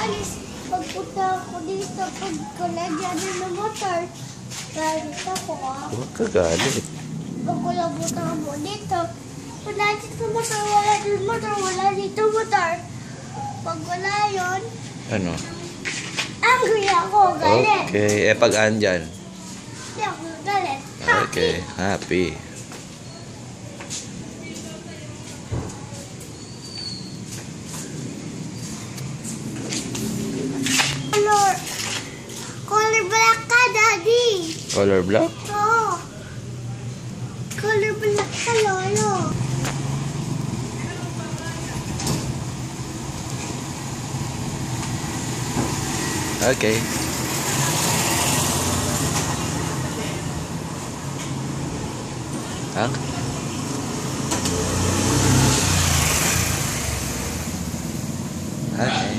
alis. Pagpunta ako dito, pagkulagyan ng motor. Galit ako ah. Huwag ka galit. Pagkulabutan ako dito. Wala dito motor, wala dito motor, wala dito motor. Pag wala yun, Ano? angry ako, galit. Okay. Pag andyan. Hindi ako galit. Okay. Happy. Color black ka, Daddy. Color black? Oo. Color black ka, Lolo. Okay. Ha? Okay.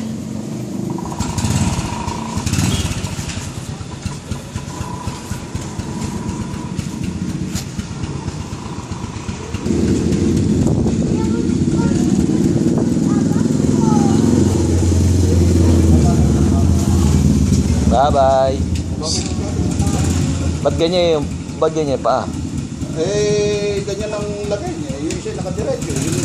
Bye-bye. Ba't ganyan pa? Eh, ganyan ang lagay niya. Yung isa nakadiretso. Yung